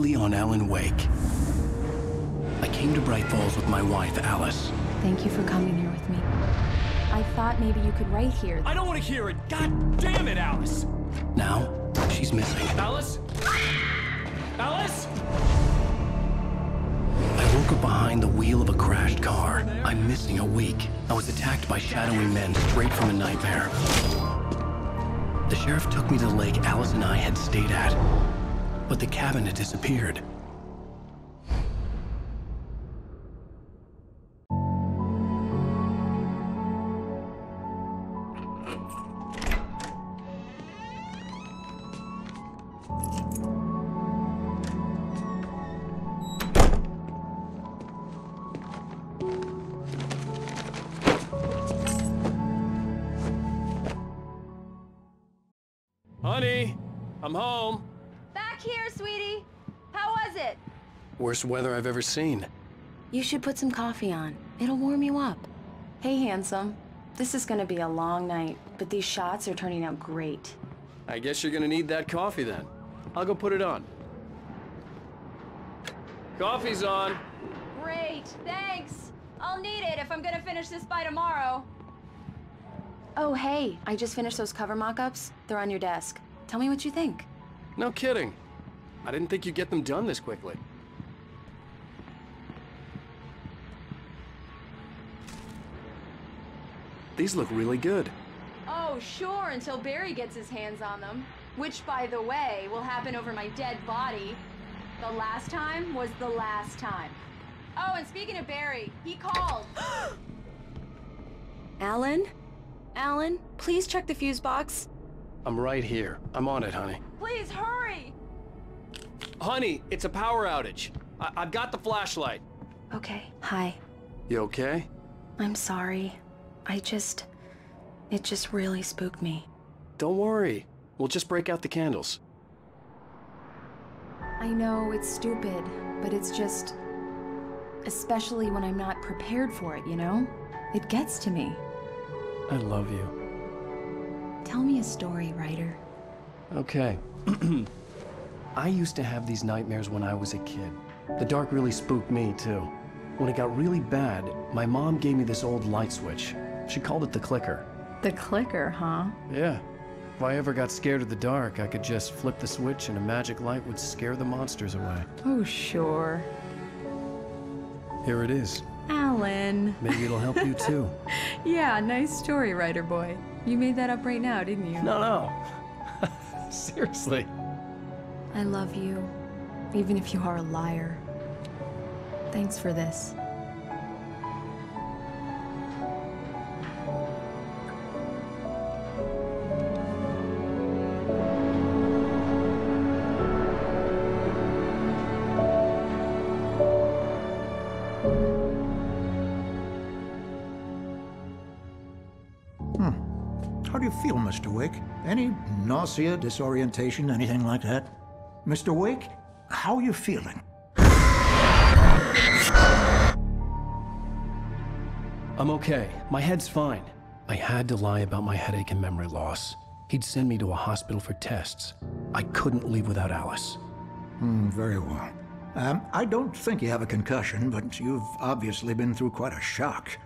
completely on Alan Wake. I came to Bright Falls with my wife, Alice. Thank you for coming here with me. I thought maybe you could write here. I don't want to hear it! God damn it, Alice! Now, she's missing. Alice? Alice? I woke up behind the wheel of a crashed car. I'm missing a week. I was attacked by shadowy men straight from a nightmare. The sheriff took me to the lake Alice and I had stayed at, but the cabin had disappeared. Honey, I'm home. Back here, sweetie. How was it? Worst weather I've ever seen. You should put some coffee on. It'll warm you up. Hey, handsome. This is gonna be a long night, but these shots are turning out great. I guess you're gonna need that coffee then. I'll go put it on. Coffee's on. Great, thanks. I'll need it if I'm gonna finish this by tomorrow. Oh, hey, I just finished those cover mock-ups. They're on your desk. Tell me what you think. No kidding. I didn't think you'd get them done this quickly. These look really good. Oh, sure, until Barry gets his hands on them. Which, by the way, will happen over my dead body. The last time was the last time. Oh, and speaking of Barry, he called. Alan? Alan, please check the fuse box. I'm right here. I'm on it, honey. Please, hurry! Honey, it's a power outage. I've got the flashlight. Okay, hi. You okay? I'm sorry. It just really spooked me. Don't worry. We'll just break out the candles. I know it's stupid, but it's just... especially when I'm not prepared for it, you know? It gets to me. I love you. Tell me a story, writer. Okay. I used to have these nightmares when I was a kid. The dark really spooked me, too. When it got really bad, my mom gave me this old light switch. She called it the clicker. The clicker, huh? Yeah. If I ever got scared of the dark, I could just flip the switch and a magic light would scare the monsters away. Oh, sure. Here it is. Alan. Maybe it'll help you, too. Yeah, nice story, writer boy. You made that up right now, didn't you? No. Seriously. I love you, even if you are a liar. Thanks for this. How do you feel, Mr. Wake? Any nausea, disorientation, anything like that? Mr. Wake, how are you feeling? I'm okay. My head's fine. I had to lie about my headache and memory loss. He'd send me to a hospital for tests. I couldn't leave without Alice. Very well. I don't think you have a concussion, but you've obviously been through quite a shock.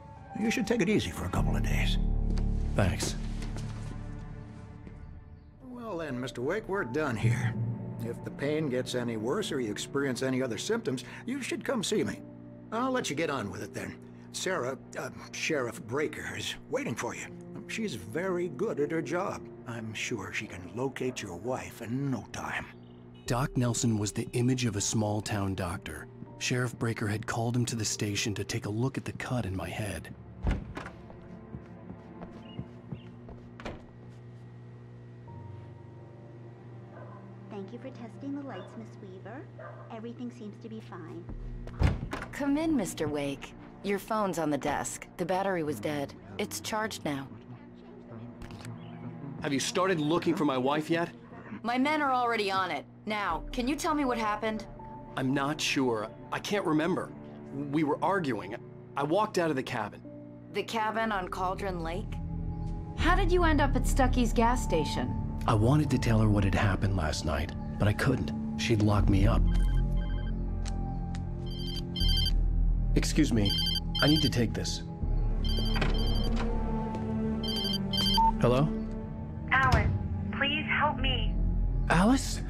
You should take it easy for a couple of days. Thanks. Well then, Mr. Wake, we're done here. If the pain gets any worse or you experience any other symptoms, you should come see me. I'll let you get on with it then. Sarah, Sheriff Breaker, is waiting for you. She's very good at her job. I'm sure she can locate your wife in no time. Doc Nelson was the image of a small-town doctor. Sheriff Breaker had called him to the station to take a look at the cut in my head. Thank you for testing the lights, Miss Weaver. Everything seems to be fine. Come in, Mr. Wake. Your phone's on the desk. The battery was dead. It's charged now. Have you started looking for my wife yet? My men are already on it. Now, can you tell me what happened? I'm not sure. I can't remember. We were arguing. I walked out of the cabin. The cabin on Cauldron Lake? How did you end up at Stucky's gas station? I wanted to tell her what had happened last night, but I couldn't. She'd lock me up. Excuse me. I need to take this. Hello? Alice, please help me. Alice?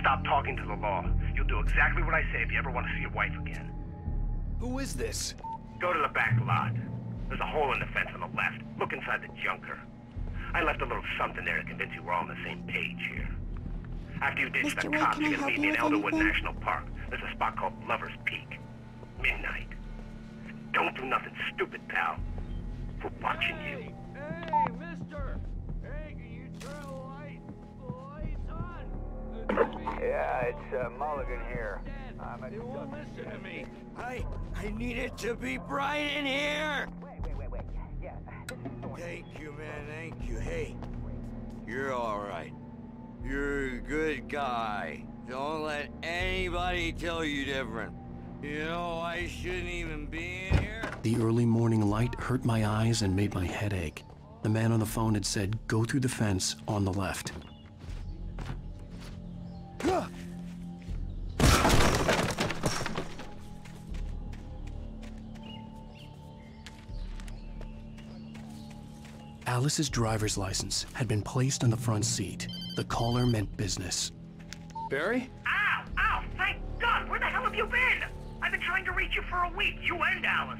Stop talking to the law. You'll do exactly what I say if you ever want to see your wife again. Who is this? Go to the back lot. There's a hole in the fence on the left. Look inside the junker. I left a little something there to convince you we're all on the same page here. After you ditch the Mr. Wade, cops, can I you're gonna help meet you me in with Elderwood anything? National Park. There's a spot called Lover's Peak. Midnight. Don't do nothing stupid, pal. We're watching you. Hey, mister! Hey, can you turn the lights on? Yeah, it's Mulligan here. You won't listen to me. I need it to be bright in here! Wait. Yeah, this is Thorne. Thank you, man, thank you. Hey, you're alright. You're a good guy. Don't let anybody tell you different. You know, I shouldn't even be in here. The early morning light hurt my eyes and made my head ache. The man on the phone had said, go through the fence on the left. Alice's driver's license had been placed on the front seat. The caller meant business. Barry? Ow! Ow! Thank God! Where the hell have you been? I've been trying to reach you for a week, you and Alice.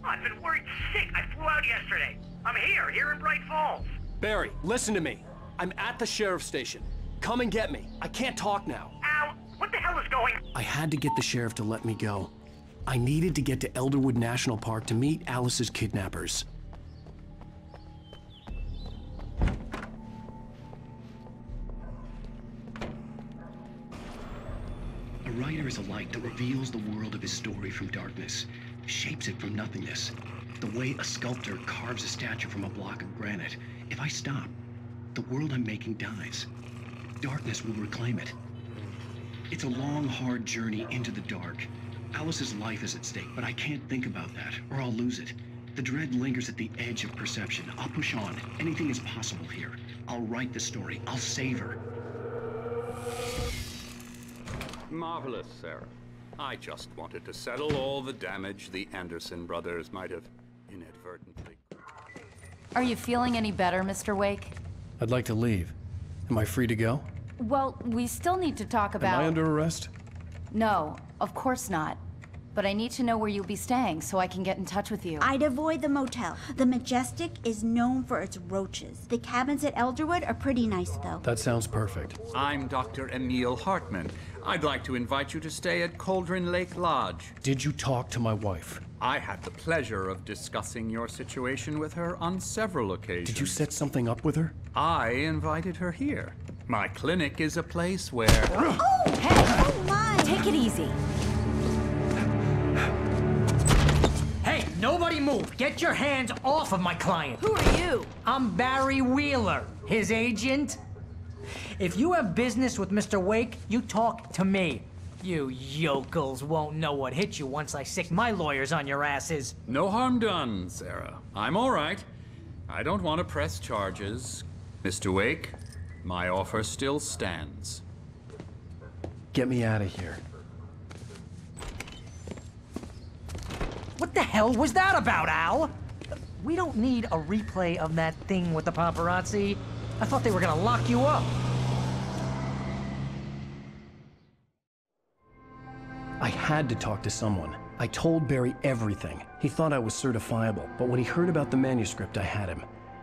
Oh, I've been worried sick. I flew out yesterday. I'm here in Bright Falls. Barry, listen to me. I'm at the sheriff's station. Come and get me. I can't talk now. Ow! What the hell is going on? I had to get the sheriff to let me go. I needed to get to Elderwood National Park to meet Alice's kidnappers. A writer is a light that reveals the world of his story from darkness, shapes it from nothingness. The way a sculptor carves a statue from a block of granite. If I stop, the world I'm making dies. Darkness will reclaim it. It's a long, hard journey into the dark. Alice's life is at stake, but I can't think about that, or I'll lose it. The dread lingers at the edge of perception. I'll push on. Anything is possible here. I'll write the story. I'll save her. Marvelous, Sarah. I just wanted to settle all the damage the Anderson brothers might have inadvertently... Are you feeling any better, Mr. Wake? I'd like to leave. Am I free to go? Well, we still need to talk about... Am I under arrest? No, of course not. But I need to know where you'll be staying so I can get in touch with you. I'd avoid the motel. The Majestic is known for its roaches. The cabins at Elderwood are pretty nice, though. That sounds perfect. I'm Dr. Emil Hartman. I'd like to invite you to stay at Cauldron Lake Lodge. Did you talk to my wife? I had the pleasure of discussing your situation with her on several occasions. Did you set something up with her? I invited her here. My clinic is a place where... Oh! Hey! Oh, my! Take it easy. Hey, nobody move! Get your hands off of my client! Who are you? I'm Barry Wheeler, his agent. If you have business with Mr. Wake, you talk to me. You yokels won't know what hit you once I sick my lawyers on your asses. No harm done, Sarah. I'm all right. I don't want to press charges. Mr. Wake, my offer still stands. Get me out of here. What the hell was that about, Al? We don't need a replay of that thing with the paparazzi. I thought they were gonna lock you up. I had to talk to someone. I told Barry everything. He thought I was certifiable, but when he heard about the manuscript, I had him.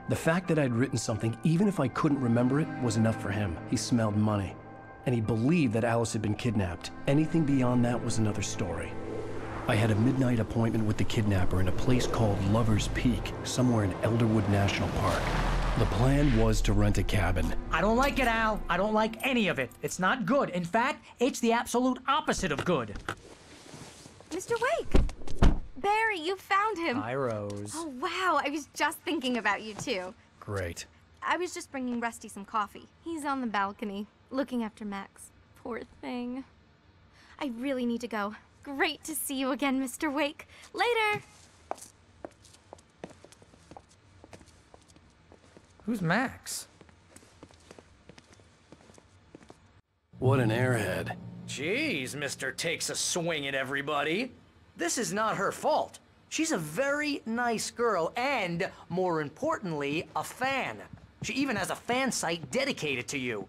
The fact that I'd written something, even if I couldn't remember it, was enough for him. He smelled money. And he believed that Alice had been kidnapped. Anything beyond that was another story. I had a midnight appointment with the kidnapper in a place called Lover's Peak, somewhere in Elderwood National Park. The plan was to rent a cabin. I don't like it, Al. I don't like any of it. It's not good. In fact, it's the absolute opposite of good. Mr. Wake! Barry, you found him! Hi, Rose. Oh, wow. I was just thinking about you, too. Great. I was just bringing Rusty some coffee. He's on the balcony, looking after Max. Poor thing. I really need to go. Great to see you again, Mr. Wake. Later! Who's Max? What an airhead. Jeez, Mr. Takes a swing at everybody. This is not her fault. She's a very nice girl and, more importantly, a fan. She even has a fan site dedicated to you.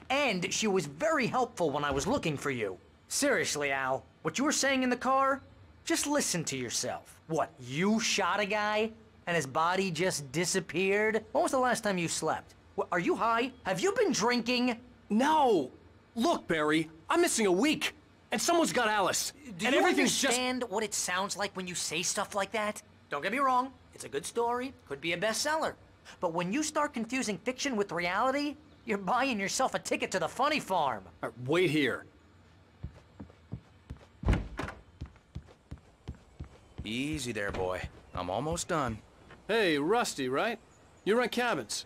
And she was very helpful when I was looking for you. Seriously, Al, what you were saying in the car? Just listen to yourself. What, you shot a guy and his body just disappeared? When was the last time you slept? What, are you high? Have you been drinking? No! Look, Barry, I'm missing a week. And someone's got Alice. Do and you everything's understand what it sounds like when you say stuff like that? Don't get me wrong, it's a good story, could be a bestseller. But when you start confusing fiction with reality, you're buying yourself a ticket to the funny farm. Wait here. Easy there, boy. I'm almost done. Hey, Rusty, right? You rent cabins.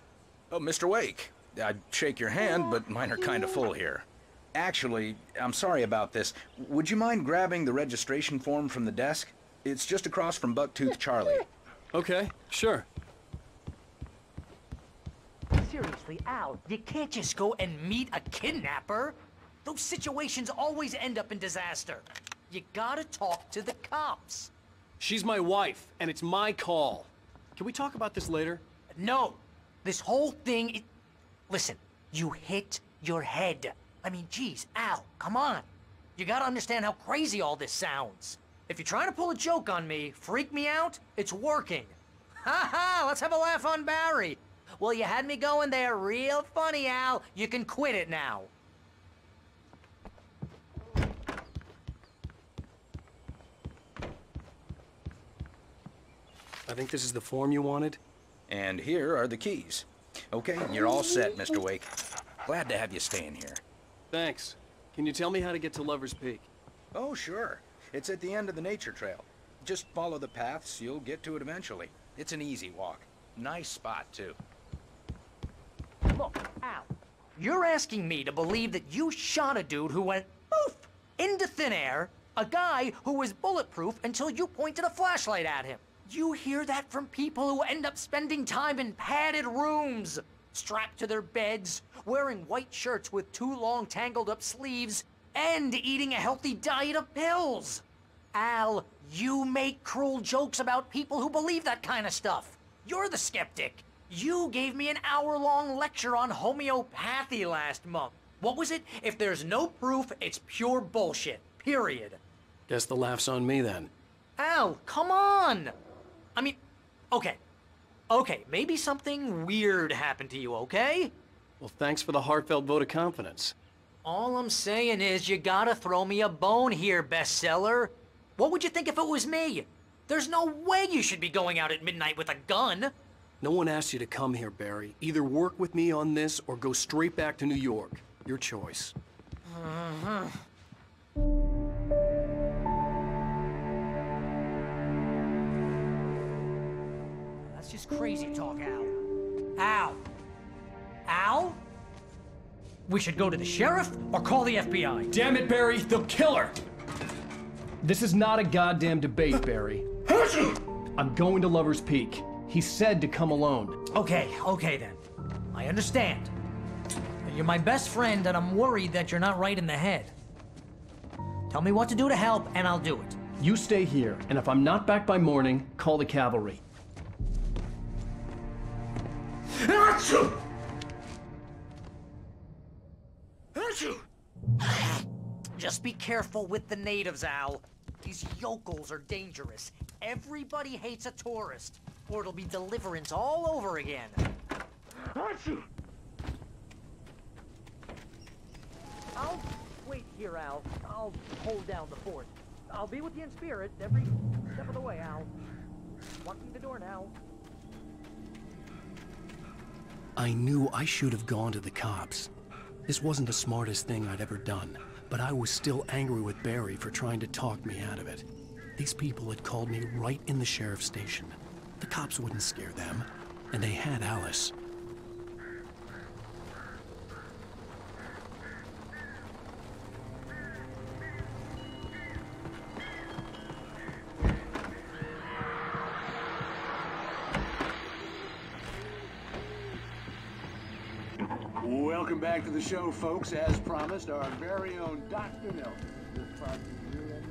Oh, Mr. Wake. I'd shake your hand, but mine are kind of full here. Actually, I'm sorry about this. Would you mind grabbing the registration form from the desk? It's just across from Bucktooth Charlie. Okay, sure. Seriously, Al, you can't just go and meet a kidnapper. Those situations always end up in disaster. You gotta talk to the cops. She's my wife, and it's my call. Can we talk about this later? No. This whole thing... Listen, you hit your head. I mean, geez, Al, come on. You gotta understand how crazy all this sounds. If you're trying to pull a joke on me, freak me out, it's working. Ha ha, let's have a laugh on Barry. Well, you had me going there real funny, Al. You can quit it now. I think this is the form you wanted. And here are the keys. Okay, you're all set, Mr. Wake. Glad to have you staying here. Thanks. Can you tell me how to get to Lover's Peak? Oh, sure. It's at the end of the nature trail. Just follow the paths, you'll get to it eventually. It's an easy walk. Nice spot, too. Look, Al, you're asking me to believe that you shot a dude who went poof into thin air, a guy who was bulletproof until you pointed a flashlight at him. You hear that from people who end up spending time in padded rooms, strapped to their beds, wearing white shirts with too long tangled up sleeves, and eating a healthy diet of pills. Al, you make cruel jokes about people who believe that kind of stuff. You're the skeptic. You gave me an hour-long lecture on homeopathy last month. What was it? If there's no proof, it's pure bullshit. Period. Guess the laugh's on me then. Al, come on! I mean, okay. Okay, maybe something weird happened to you, okay? Well, thanks for the heartfelt vote of confidence. All I'm saying is you gotta throw me a bone here, bestseller. What would you think if it was me? There's no way you should be going out at midnight with a gun. No one asked you to come here, Barry. Either work with me on this or go straight back to New York. Your choice. That's just crazy talk, Al. Al? Al? We should go to the sheriff or call the FBI. Damn it, Barry, they'll kill her! This is not a goddamn debate, Barry. I'm going to Lover's Peak. He said to come alone. Okay then. I understand. You're my best friend, and I'm worried that you're not right in the head. Tell me what to do to help, and I'll do it. You stay here, and if I'm not back by morning, call the cavalry. Achoo! Just be careful with the natives, Al. These yokels are dangerous. Everybody hates a tourist, or it'll be Deliverance all over again. I'll wait here, Al. I'll hold down the fort. I'll be with you in spirit every step of the way, Al. Locking the door now. I knew I should have gone to the cops. This wasn't the smartest thing I'd ever done, but I was still angry with Barry for trying to talk me out of it. These people had called me right in the sheriff's station. The cops wouldn't scare them, and they had Alice. Welcome back to the show, folks. As promised, our very own Dr. Nelson. This part is your end.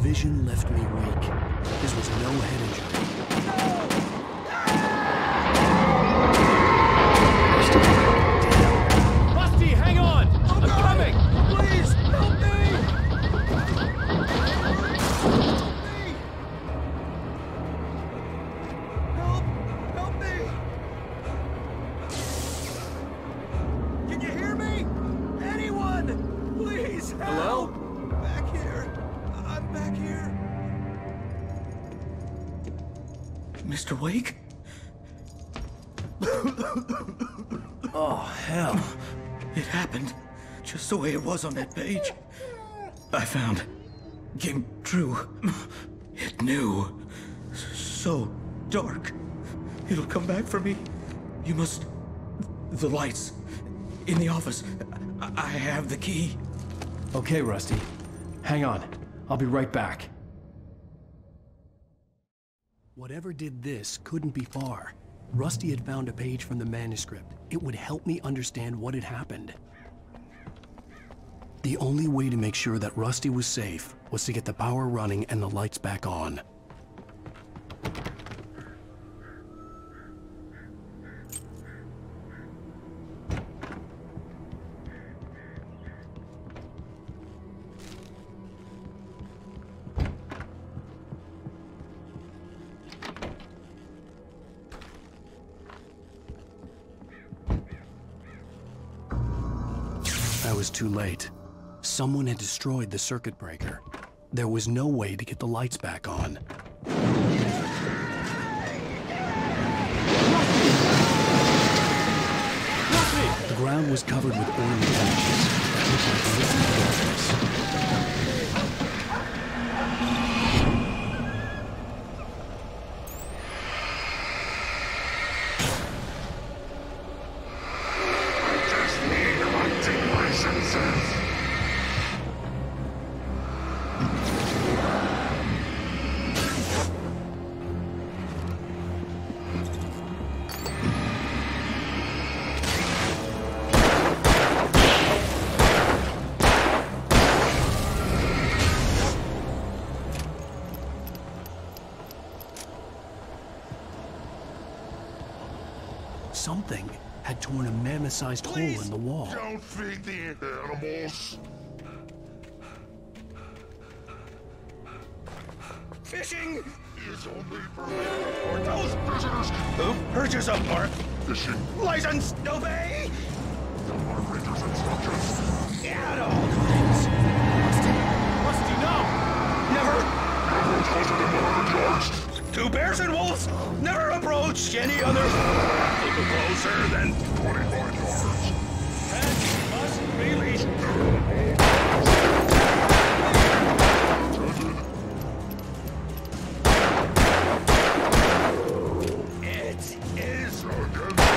vision left me weak. This was no head injury. Rusty, hang on! I'm coming! Please, help me! Help me! Can you hear me? Anyone? Please, help! Hello? Back here. I'm back here. Mr. Wake? Oh, hell. It happened just the way it was on that page. I found. Came true. It knew. So dark. It'll come back for me. You must... The lights. In the office. I have the key. Okay, Rusty. Hang on. I'll be right back. Whatever did this couldn't be far. Rusty had found a page from the manuscript. It would help me understand what had happened. The only way to make sure that Rusty was safe was to get the power running and the lights back on. I was too late. Someone had destroyed the circuit breaker. There was no way to get the lights back on. The ground was covered with oily patches that looked like liquid darkness. Something had torn a mammoth-sized hole in the wall. Don't feed the animals. Fishing is only permitted for those prisoners who purchase a mark. Fishing License, obey. the Park Ranger's instructions. At all times. Rusty, no! Never. Never closer than 100 yards. Two bears and wolves. Never approach any other. Closer than 25 yards. And must release. It is against the law.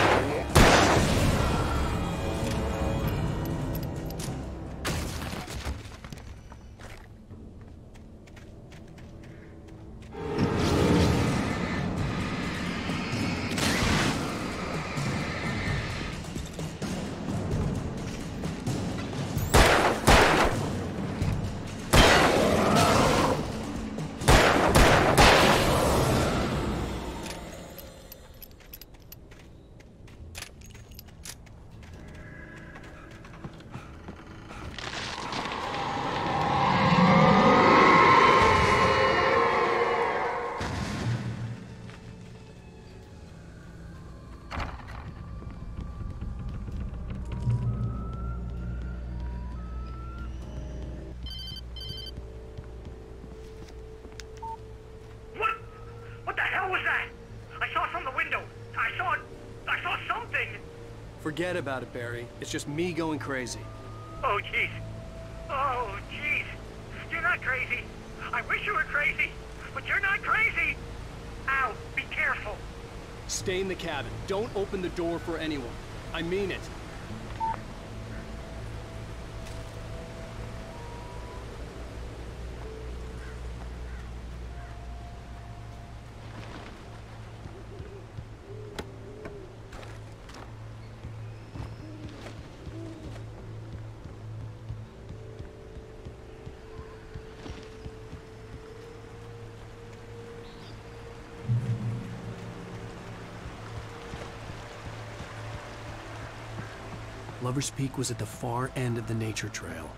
Forget about it, Barry. It's just me going crazy. Oh, jeez. Oh, jeez. You're not crazy. I wish you were crazy, but you're not crazy. Ow, be careful. Stay in the cabin. Don't open the door for anyone. I mean it. Lover's Peak was at the far end of the nature trail.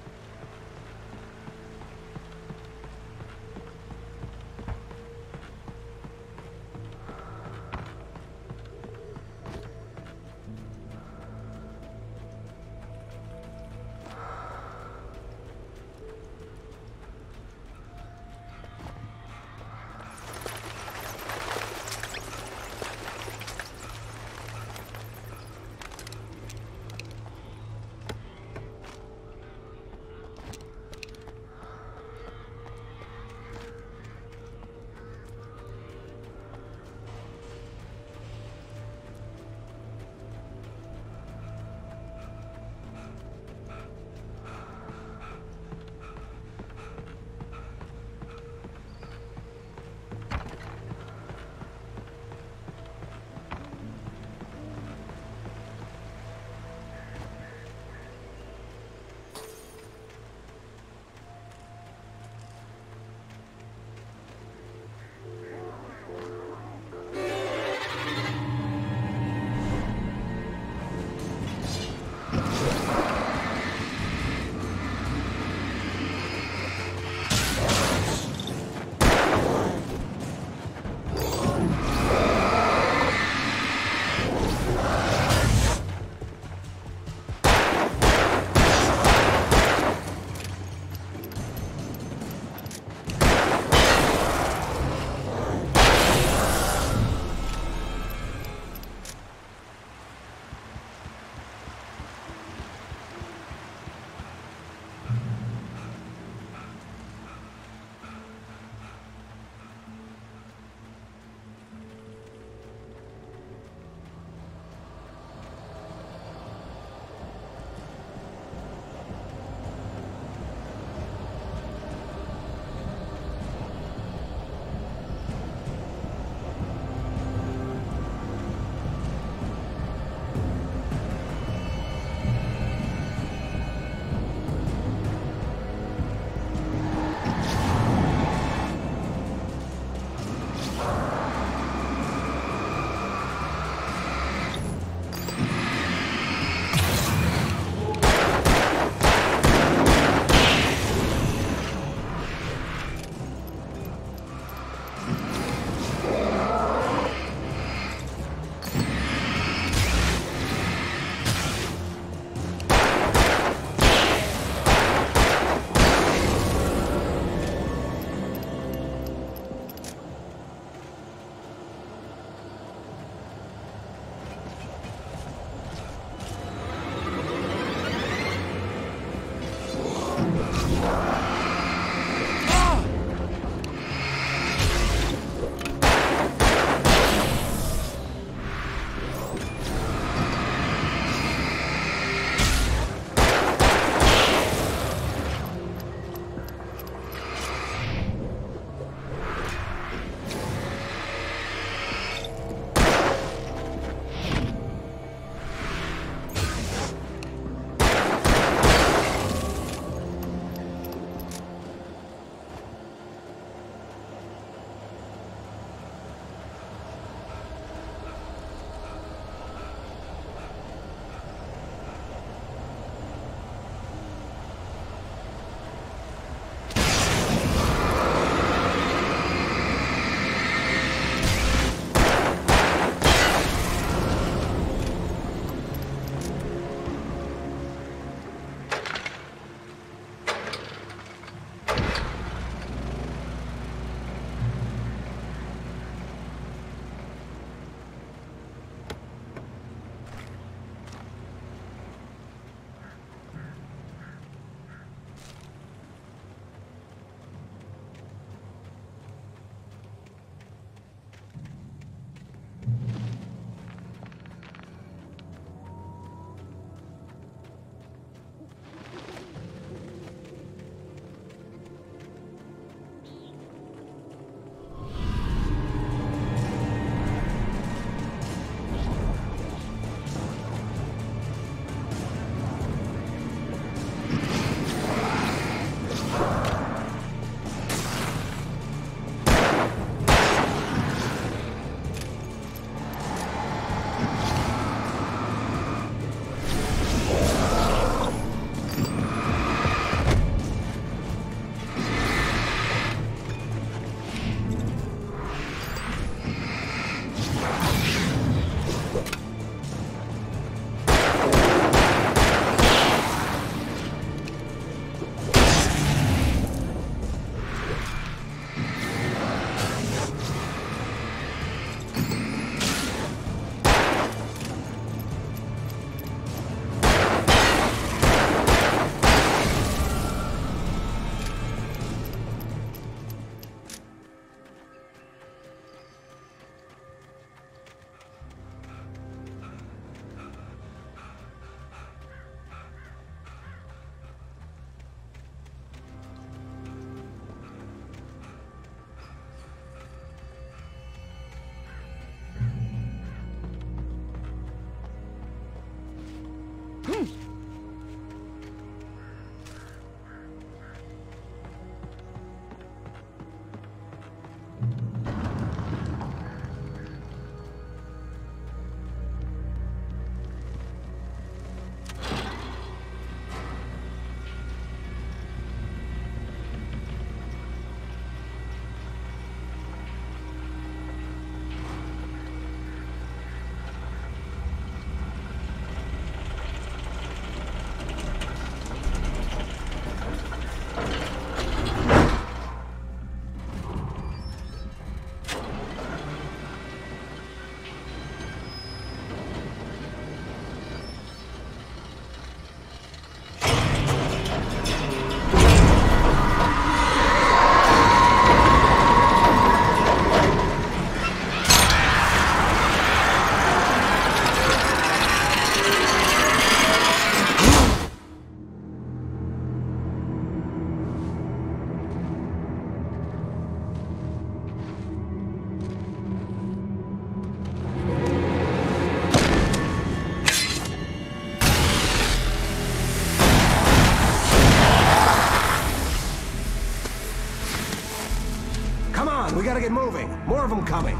Come on, we gotta get moving. More of them coming.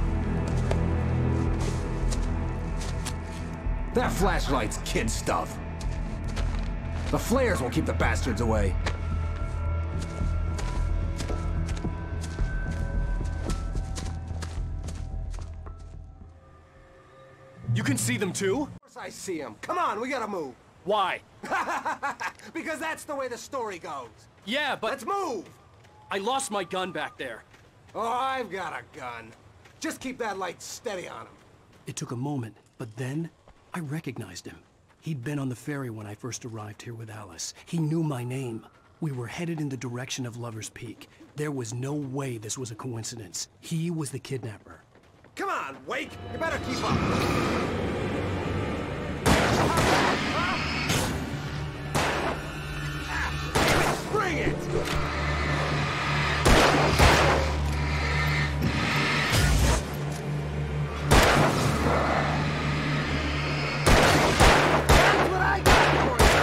That flashlight's kid stuff. The flares will keep the bastards away. You can see them too? Of course I see them. Come on, we gotta move. Why? Because that's the way the story goes. Yeah, but... Let's move! I lost my gun back there. Oh, I've got a gun. Just keep that light steady on him. It took a moment, but then I recognized him. He'd been on the ferry when I first arrived here with Alice. He knew my name. We were headed in the direction of Lover's Peak. There was no way this was a coincidence. He was the kidnapper. Come on, Wake! You better keep up! Bring it! That's what I got for you!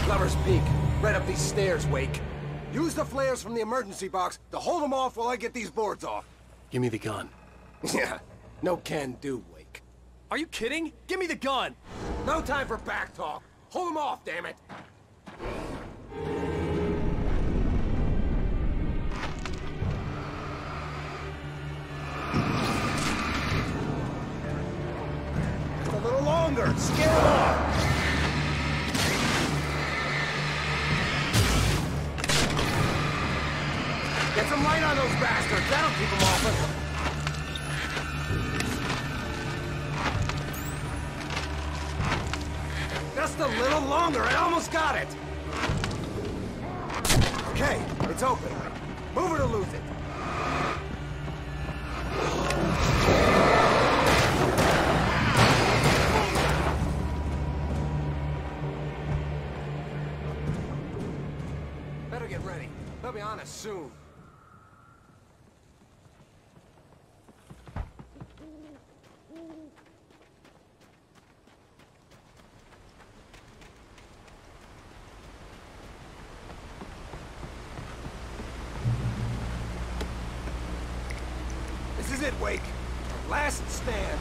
Lover's Peak. Right up these stairs, Wake. Use the flares from the emergency box to hold them off while I get these boards off. Give me the gun. Yeah, no can do, Wake. Are you kidding? Give me the gun! No time for back talk. Hold them off, damn it. A little longer. Scare them off. Get some light on those bastards. That'll keep them off us. Just a little longer. I almost got it. Okay, it's open. Move it or lose it. Better get ready. They'll be on us soon. This is it, Wake. Last stand.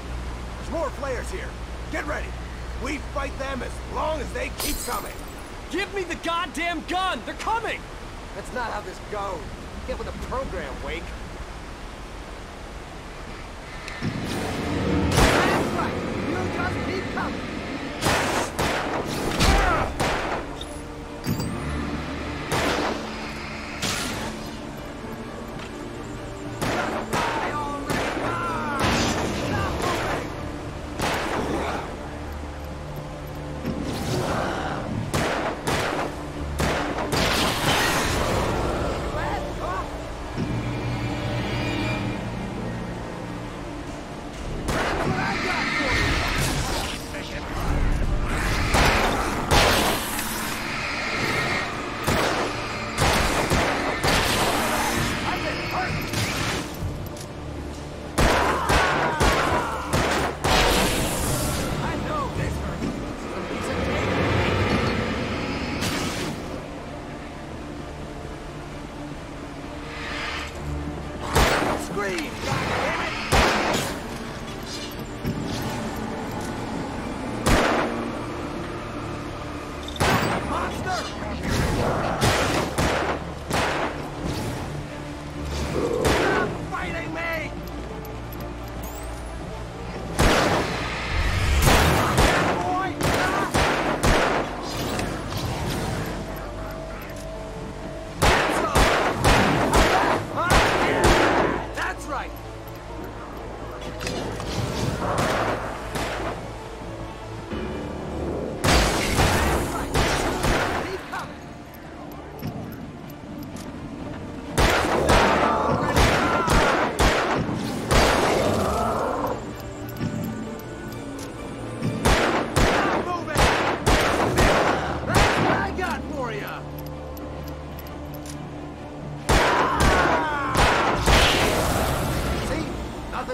There's more players here. Get ready. We fight them as long as they keep coming. Give me the goddamn gun! They're coming! That's not how this goes. Get with the program, Wake. That's right. You just keep coming.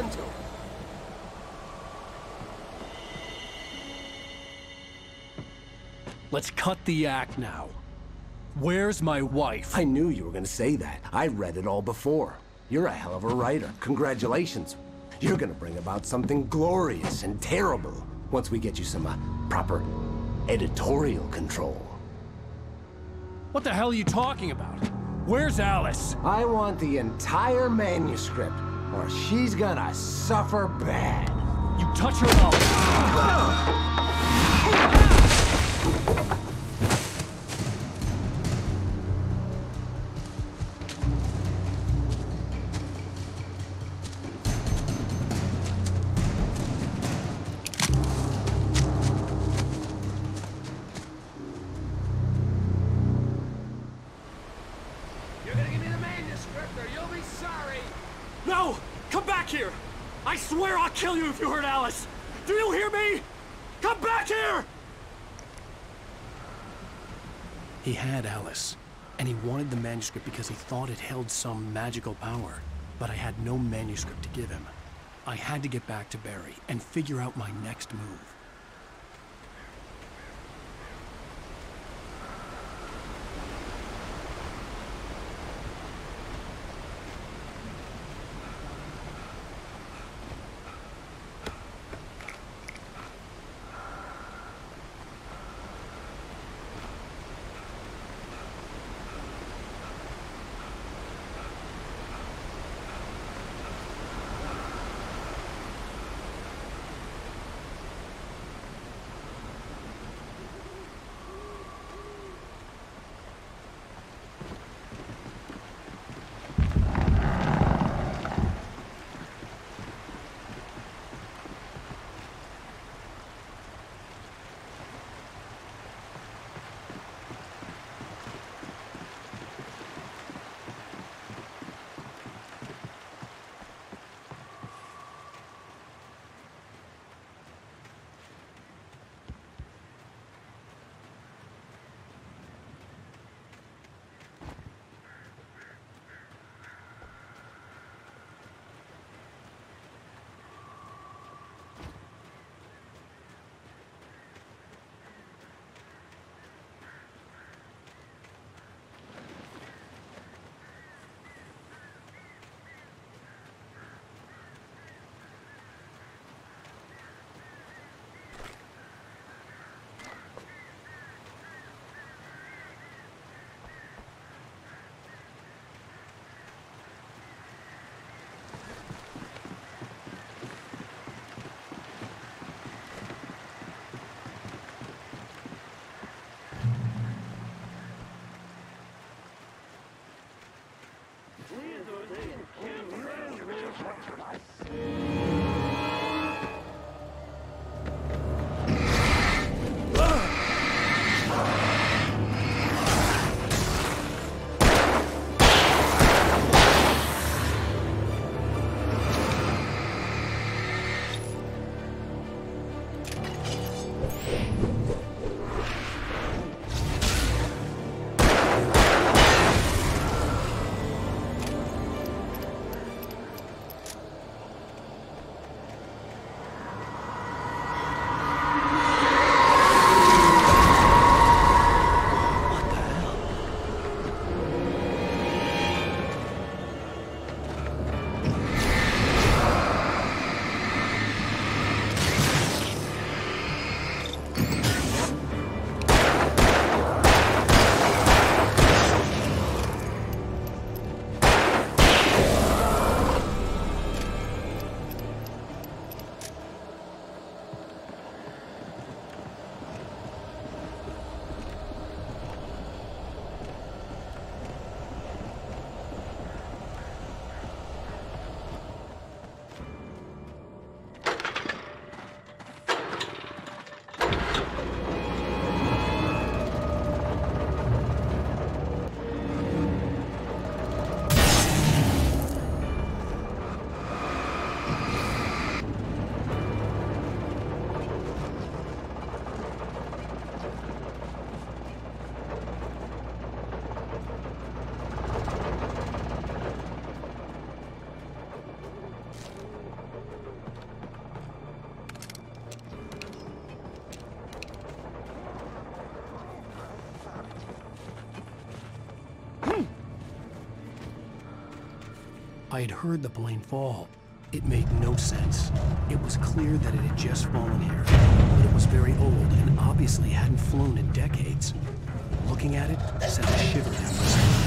nothing to it. Let's cut the act now. Where's my wife? I knew you were gonna say that. I read it all before. You're a hell of a writer. Congratulations. You're gonna bring about something glorious and terrible once we get you some proper editorial control. What the hell are you talking about? Where's Alice? I want the entire manuscript, or she's gonna suffer bad. You touch her up. You're gonna give me the manuscript, or you'll be sorry. No! Come back here! I swear I'll kill you if you hurt Alice! Do you hear me? Come back here! He had Alice, and he wanted the manuscript because he thought it held some magical power. But I had no manuscript to give him. I had to get back to Barry and figure out my next move. I had heard the plane fall. It made no sense. It was clear that it had just fallen here, but it was very old and obviously hadn't flown in decades. Looking at it sent a shiver down my spine.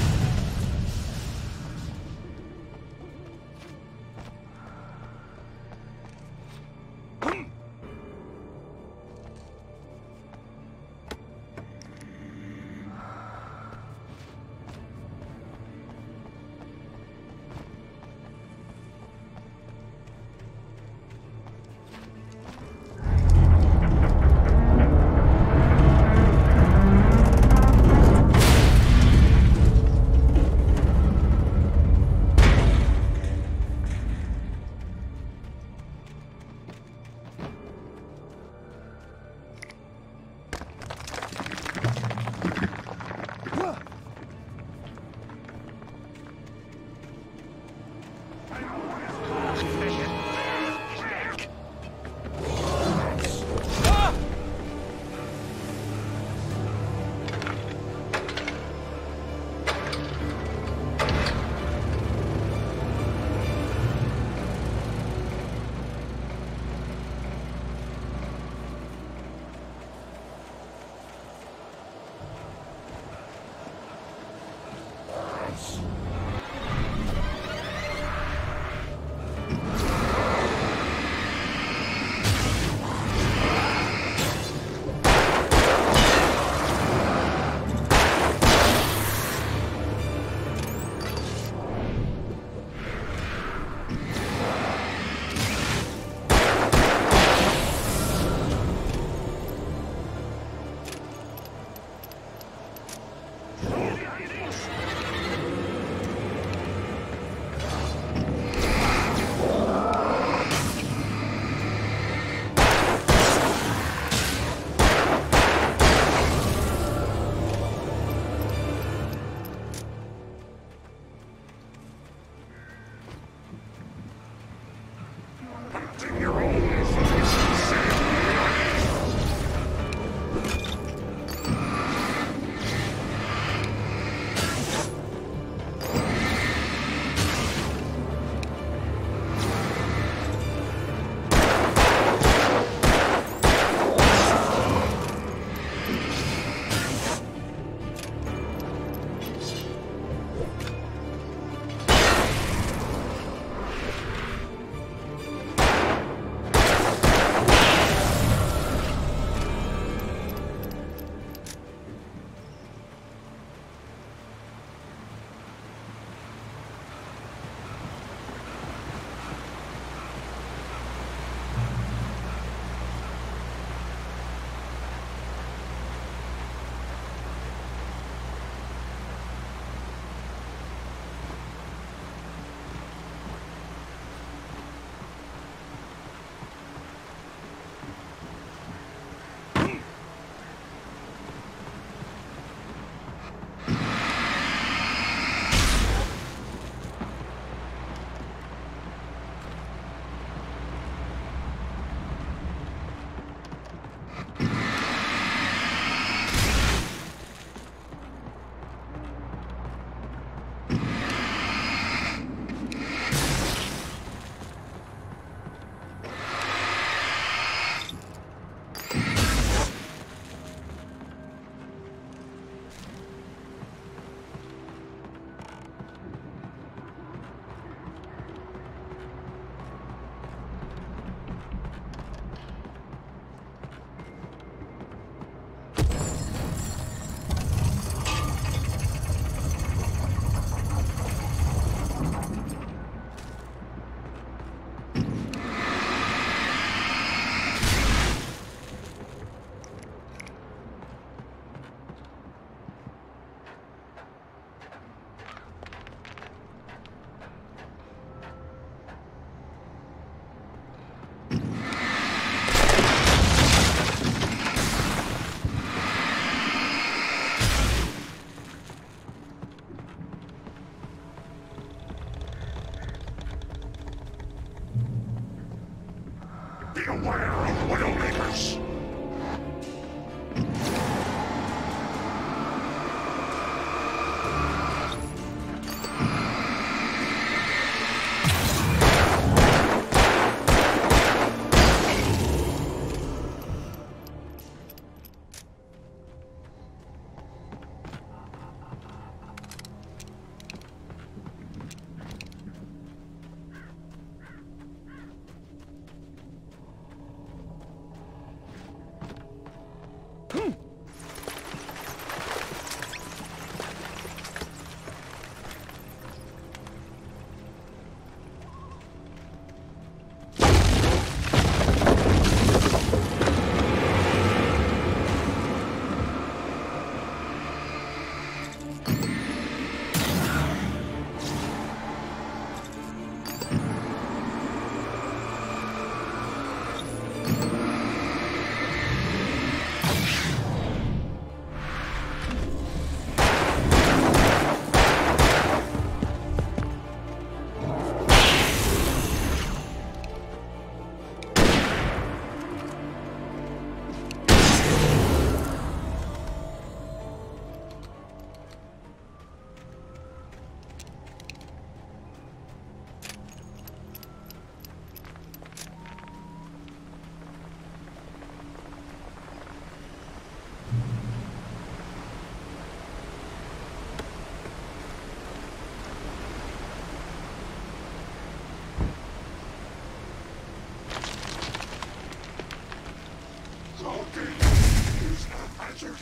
Beware of Widowmakers!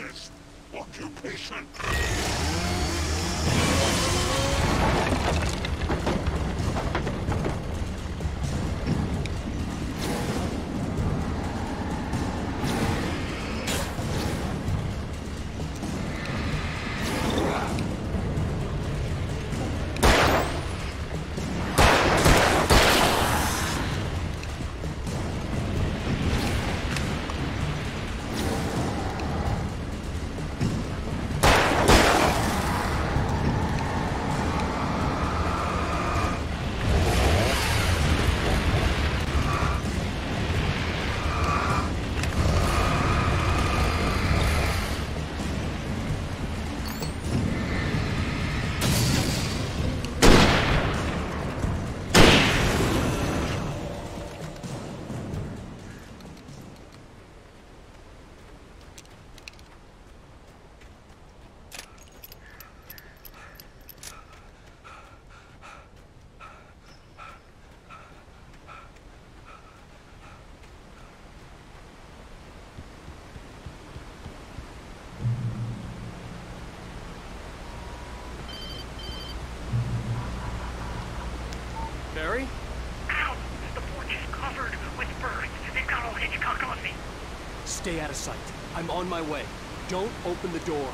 Justice. Occupation. Barry? Ow! The porch is covered with birds. They've got all Hitchcock on me. Stay out of sight. I'm on my way. Don't open the door.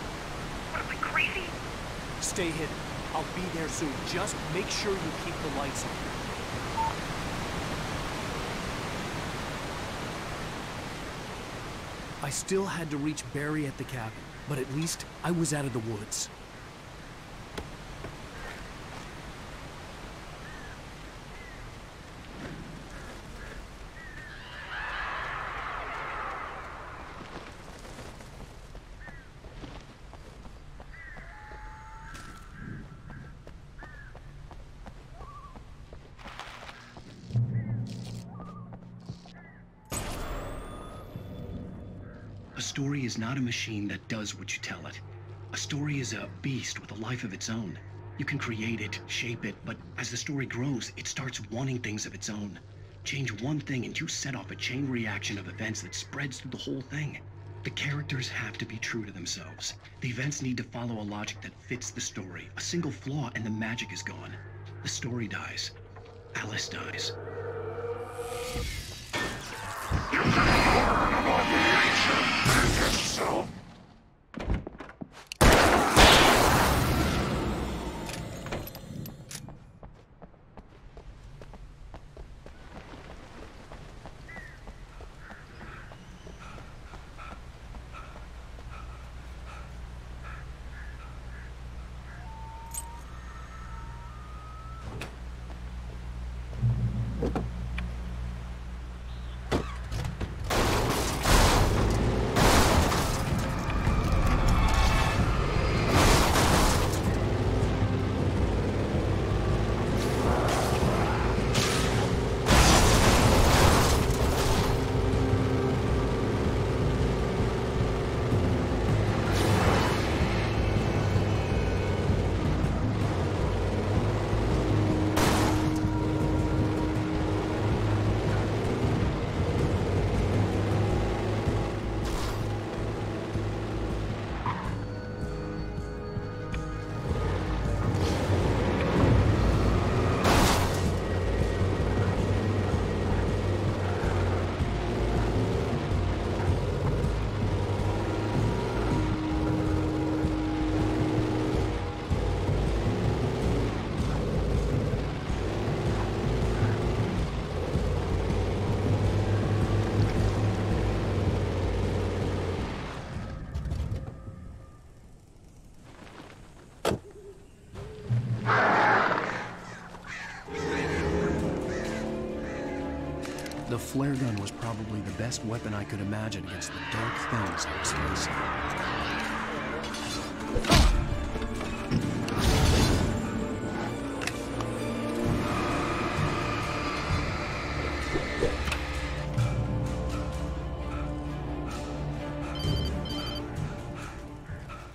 What, am I crazy? Stay hidden. I'll be there soon. Just make sure you keep the lights on. I still had to reach Barry at the cabin, but at least I was out of the woods. A story is not a machine that does what you tell it. A story is a beast with a life of its own. You can create it, shape it, but as the story grows, it starts wanting things of its own. Change one thing and you set off a chain reaction of events that spreads through the whole thing. The characters have to be true to themselves. The events need to follow a logic that fits the story. A single flaw and the magic is gone. The story dies. Alice dies. So. The flare gun was probably the best weapon I could imagine against the dark things I was facing.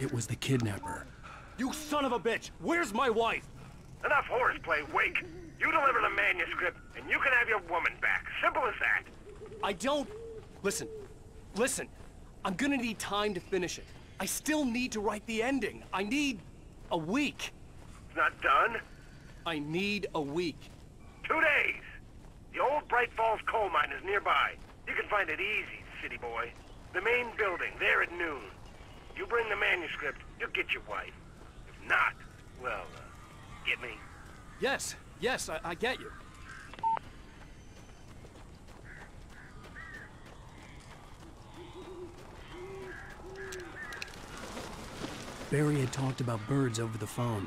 It was the kidnapper. You son of a bitch! Where's my wife? Enough horseplay, Wake. You deliver the manuscript, and you can have your woman back. Simple as that. I don't... Listen. I'm gonna need time to finish it. I still need to write the ending. I need a week. It's not done? I need a week. 2 days. The old Bright Falls coal mine is nearby. You can find it easy, city boy. The main building, there at noon. You bring the manuscript, you'll get your wife. If not, well, get me? Yes, I get you. Barry had talked about birds over the phone.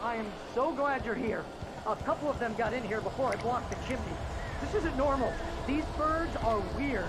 I am so glad you're here. A couple of them got in here before I blocked the chimney. This isn't normal. These birds are weird.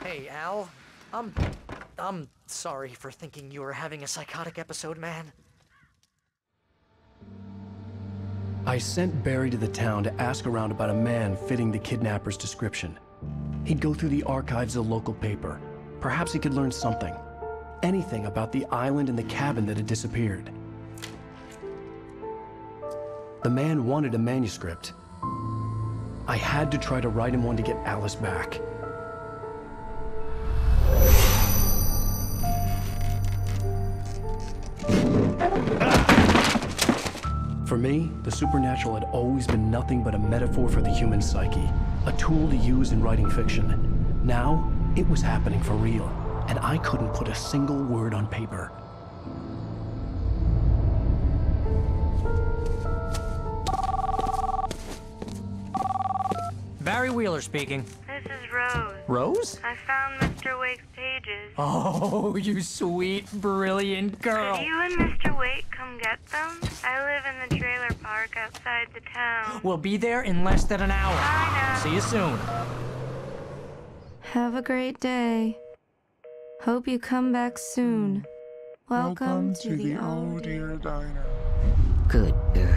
Hey, Al. I'm sorry for thinking you were having a psychotic episode, man. I sent Barry to the town to ask around about a man fitting the kidnapper's description. He'd go through the archives of the local paper. Perhaps he could learn something. Anything about the island and the cabin that had disappeared. The man wanted a manuscript. I had to try to write him one to get Alice back. For me, the supernatural had always been nothing but a metaphor for the human psyche, a tool to use in writing fiction. Now, it was happening for real, and I couldn't put a single word on paper. Barry Wheeler speaking. This is Rose. Rose? I found Mr. Wake's pages. Oh, you sweet, brilliant girl. Could you and Mr. Wake come get them? I live in the trailer park outside the town. We'll be there in less than an hour. I know. See you soon. Have a great day. Hope you come back soon. Welcome to the Old Dear Diner. Good girl.